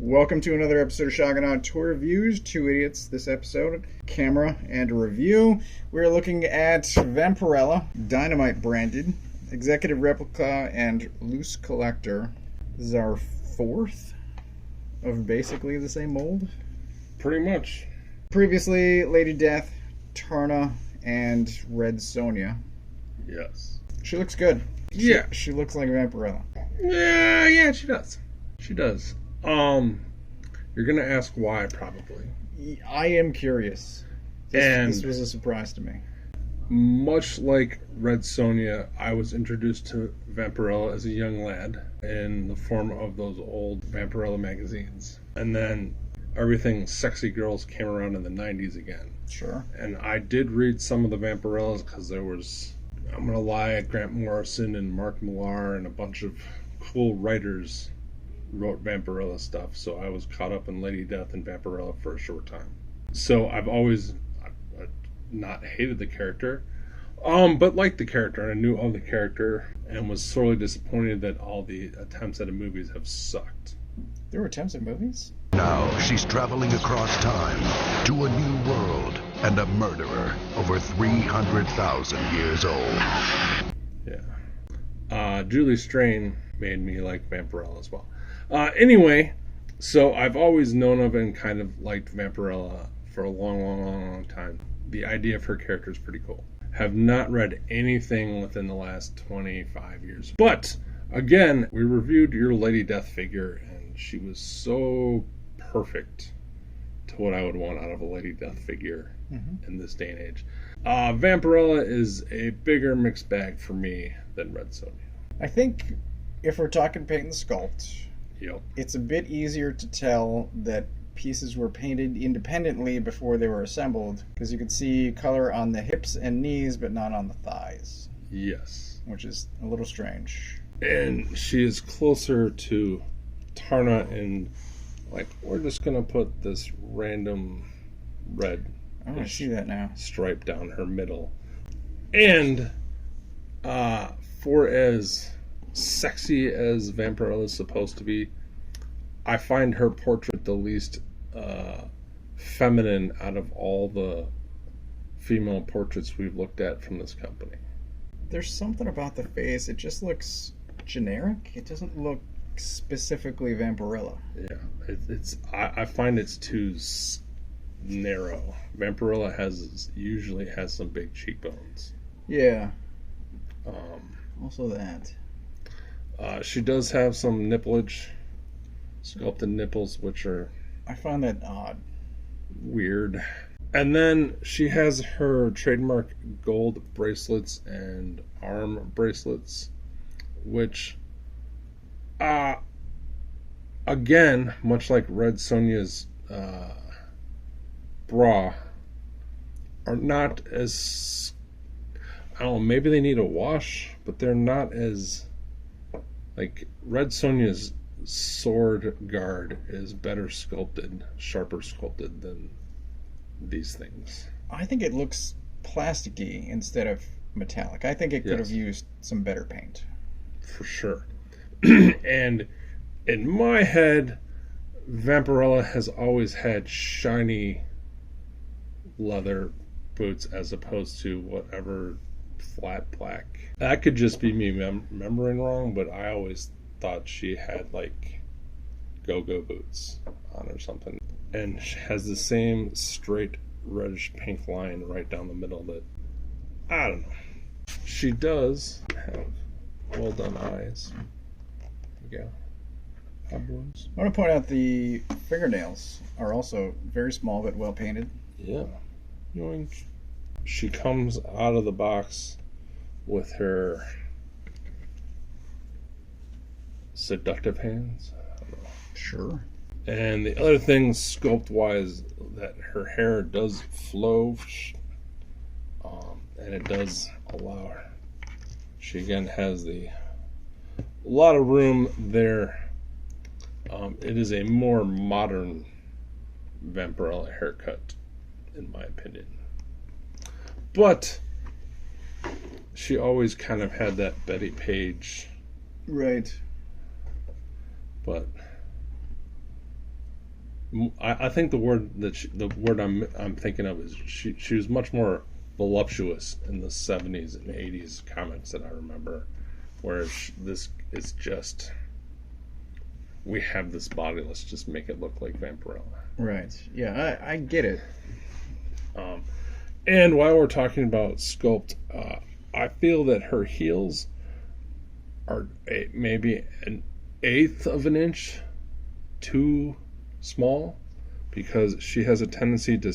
Welcome to another episode of Shotgun Tour Reviews. Two idiots this episode, camera and a review. We're looking at Vampirella, Dynamite branded, Executive Replica, and LooseCollector. This is our fourth of basically the same mold. Pretty much. Previously, Lady Death, Tarna, and Red Sonja. Yes. She looks good. Yeah. She looks like Vampirella. Yeah, she does. She does. You're gonna ask why, probably. I am curious. This was a surprise to me. Much like Red Sonja, I was introduced to Vampirella as a young lad in the form of those old Vampirella magazines. And then everything sexy girls came around in the 90s again. Sure. And I did read some of the Vampirellas because there was, I'm gonna lie, Grant Morrison and Mark Millar and a bunch of cool writers wrote Vampirella stuff, so I was caught up in Lady Death and Vampirella for a short time. So I've always not hated the character, but liked the character, and I knew of the character, and was sorely disappointed that all the attempts at the movies have sucked. There were attempts at movies? Now she's traveling across time to a new world and a murderer over 300,000 years old. Yeah. Julie Strain made me like Vampirella as well. Anyway, so I've always known of and kind of liked Vampirella for a long time. The idea of her character is pretty cool. Have not read anything within the last 25 years. But, again, we reviewed your Lady Death figure, and she was so perfect to what I would want out of a Lady Death figure in this day and age. Vampirella is a bigger mixed bag for me than Red Sonja. I think if we're talking paint and sculpt, Yep. it's a bit easier to tell that pieces were painted independently before they were assembled, because you could see color on the hips and knees but not on the thighs. Yes. Which is a little strange. And she is closer to Tarna in, like, we're just going to put this random red I see that now. stripe down her middle. And for as sexy as Vampirella is supposed to be, I find her portrait the least feminine out of all the female portraits we've looked at from this company. There's something about the face, it just looks generic. It doesn't look specifically Vampirella. Yeah, I find it's too narrow. Vampirella usually has some big cheekbones. Yeah. Also that. She does have some nipplage, sculpted nipples, which are... I find that odd. Weird. And then she has her trademark gold bracelets and arm bracelets, which, again, much like Red Sonja's bra, are not as... I don't know, maybe they need a wash, but they're not as... Like, Red Sonja's sword guard is better sculpted, sharper sculpted than these things. I think it looks plasticky instead of metallic. I think it could have used some better paint. For sure. And in my head, Vampirella has always had shiny leather boots as opposed to whatever flat black. That could just be me remembering wrong, but I always thought she had like go-go boots on or something. And she has the same straight reddish pink line right down the middle that, I don't know. She does have well done eyes. Yeah. I want to point out the fingernails are also very small but well painted. Yeah. Yoink. She comes out of the box with her seductive hands. Sure. And the other thing, sculpt-wise, that her hair does flow, and it does allow her. She again has a lot of room there. It is a more modern Vampirella haircut, in my opinion. But she always kind of had that Betty Page. Right. But I think the word I'm thinking of is she was much more voluptuous in the 70s and 80s comics that I remember, whereas this is just, we have this body, let's just make it look like Vampirella. Right. Yeah, I get it. And while we're talking about Sculpt, I feel that her heels are maybe an eighth of an inch too small, because she has a tendency to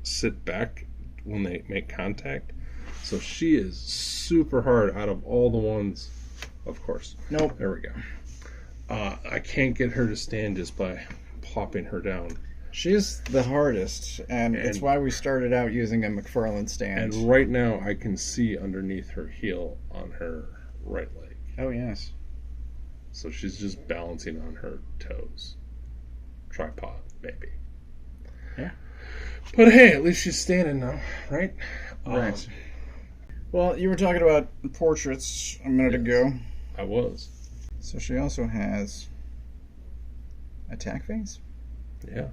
sit back when they make contact. So she is super hard out of all the ones, of course. Nope. There we go. I can't get her to stand just by plopping her down. She's the hardest, and it's why we started out using a McFarlane stand. And right now I can see underneath her heel on her right leg. Oh, yes. So she's just balancing on her toes. Tripod, maybe. Yeah. But hey, at least she's standing now, right? Right. Well, you were talking about portraits a minute ago. I was. So she also has attack face. Yeah.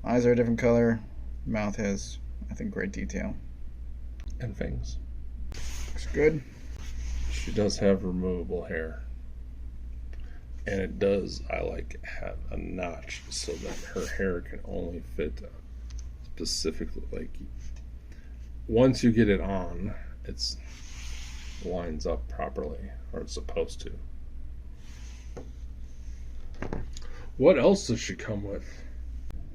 Eyes are a different color. Mouth has, I think, great detail. And fangs. Looks good. She does have removable hair. And it does, I like, have a notch so that her hair can only fit specifically, like, once you get it on, it's lines up properly, or it's supposed to. What else does she come with?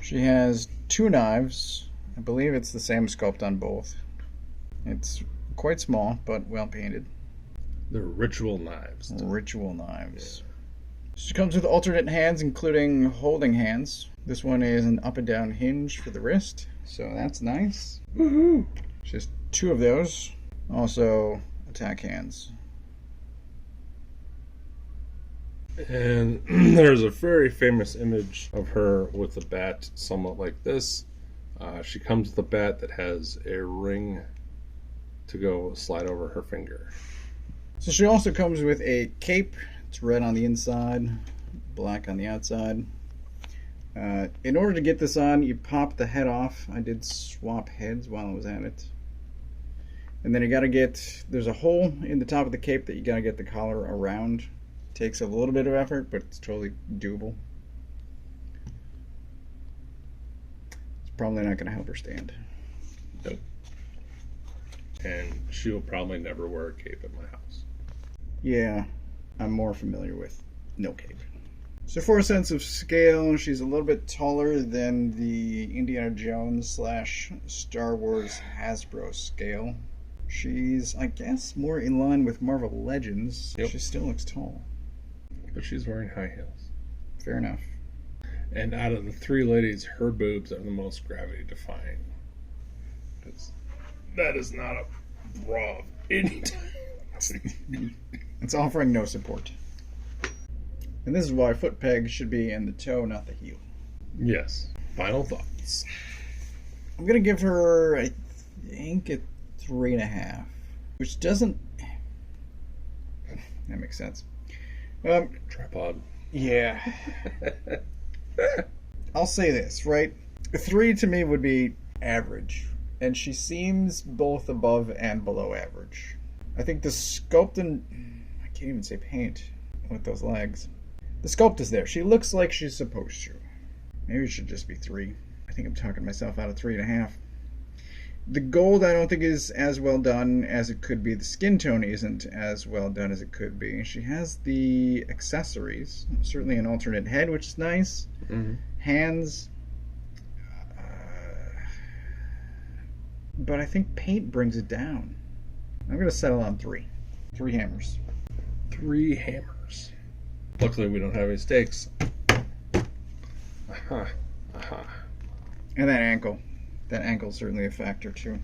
She has 2 knives. I believe it's the same sculpt on both. It's quite small, but well painted. They're ritual knives. Ritual knives. Yeah. She comes with alternate hands, including holding hands. This one is an up and down hinge for the wrist, so that's nice. Woohoo! She has 2 of those. Also, attack hands. And there's a very famous image of her with a bat somewhat like this. She comes with a bat that has a ring to go slide over her finger. So she also comes with a cape. It's red on the inside, black on the outside. In order to get this on, you pop the head off. I did swap heads while I was at it. And then you gotta get, there's a hole in the top of the cape that you gotta get the collar around. Takes a little bit of effort, but it's totally doable. It's probably not gonna help her stand. Nope. And she will probably never wear a cape at my house. Yeah, I'm more familiar with no cape. So for a sense of scale, she's a little bit taller than the Indiana Jones / Star Wars Hasbro scale. She's, I guess, more in line with Marvel Legends. Yep. She still looks tall. But she's wearing high heels. Fair enough. And out of the 3 ladies, her boobs are the most gravity defying. Because that is not a bra of any time. It's offering no support. And this is why foot pegs should be in the toe, not the heel. Yes. Final thoughts. I'm going to give her, I think, a 3.5. Which doesn't... That makes sense. Tripod. Yeah. I'll say this, right? 3 to me would be average. And she seems both above and below average. I think the sculpt and... I can't even say paint with those legs. The sculpt is there. She looks like she's supposed to. Maybe it should just be 3. I think I'm talking myself out of 3.5. The gold I don't think is as well done as it could be. The skin tone isn't as well done as it could be. She has the accessories. Certainly an alternate head, which is nice. Mm-hmm. Hands. But I think paint brings it down. I'm going to settle on 3. 3 hammers. 3 hammers. Luckily, we don't have any stakes. Aha. Aha. And that ankle. That ankle's certainly a factor, too.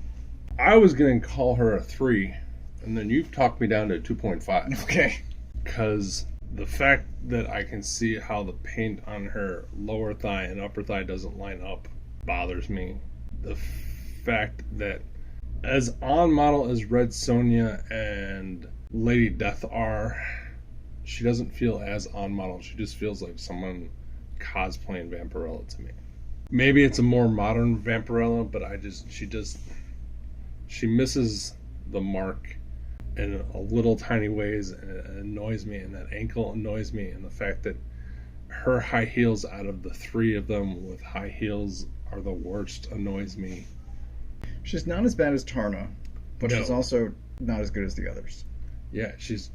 I was going to call her a 3, and then you talked me down to 2.5. Okay. Because the fact that I can see how the paint on her lower thigh and upper thigh doesn't line up bothers me. The fact that as on model as Red Sonja and Lady Death are, she doesn't feel as on model. She just feels like someone cosplaying Vampirella to me. Maybe it's a more modern Vampirella, but she misses the mark in a little tiny ways, and it annoys me, and that ankle annoys me, and the fact that her high heels out of the three of them with high heels are the worst annoys me. She's not as bad as Tarna, but No. she's also not as good as the others. Yeah, she's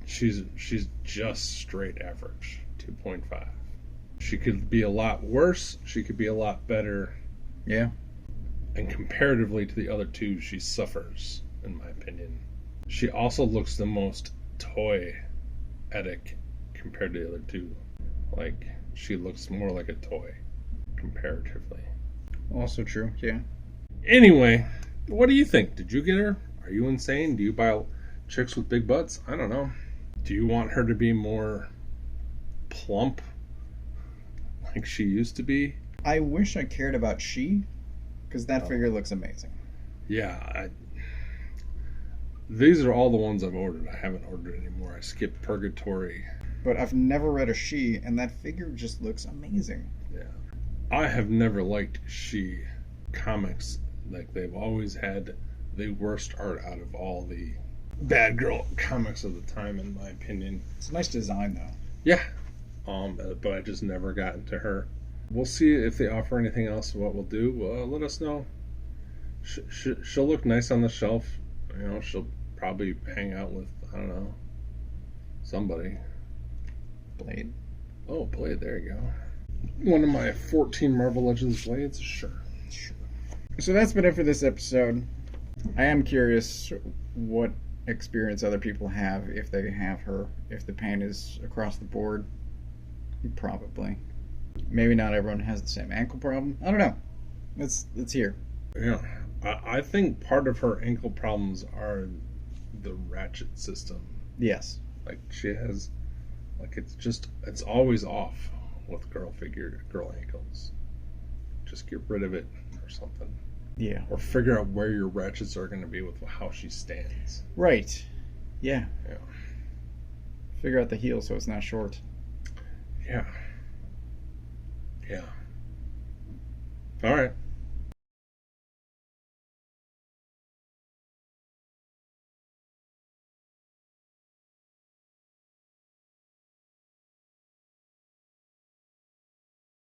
just straight average, 2.5. She could be a lot worse, she could be a lot better, Yeah. and comparatively to the other two, she suffers, in my opinion. She also looks the most toy-etic compared to the other two. Like, she looks more like a toy, comparatively. Also true, yeah. Anyway, what do you think? Did you get her? Are you insane? Do you buy chicks with big butts? I don't know. Do you want her to be more plump, like she used to be? I wish I cared about she, because that figure looks amazing. Yeah, these are all the ones I've ordered. I haven't ordered anymore. I skipped Purgatory. But I've never read a she, and that figure just looks amazing. Yeah. I have never liked she comics. Like, they've always had the worst art out of all the bad girl comics of the time, in my opinion. It's a nice design, though. Yeah. But I just never got into her. We'll see if they offer anything else. What we'll do, let us know. She'll look nice on the shelf. You know, she'll probably hang out with, I don't know, somebody. Blade. Oh, Blade, there you go. One of my 14 Marvel Legends Blades? Sure. So that's been it for this episode. I am curious what experience other people have if they have her. If the pain is across the board, probably. Maybe not everyone has the same ankle problem. I don't know. It's here. Yeah. I think part of her ankle problems are the ratchet system. Yes. Like, she has, like, it's always off with girl ankles. Just get rid of it or something. Yeah. Or figure out where your ratchets are going to be with how she stands. Right. Yeah. Yeah. Figure out the heel so it's not short. Yeah. Yeah. All right.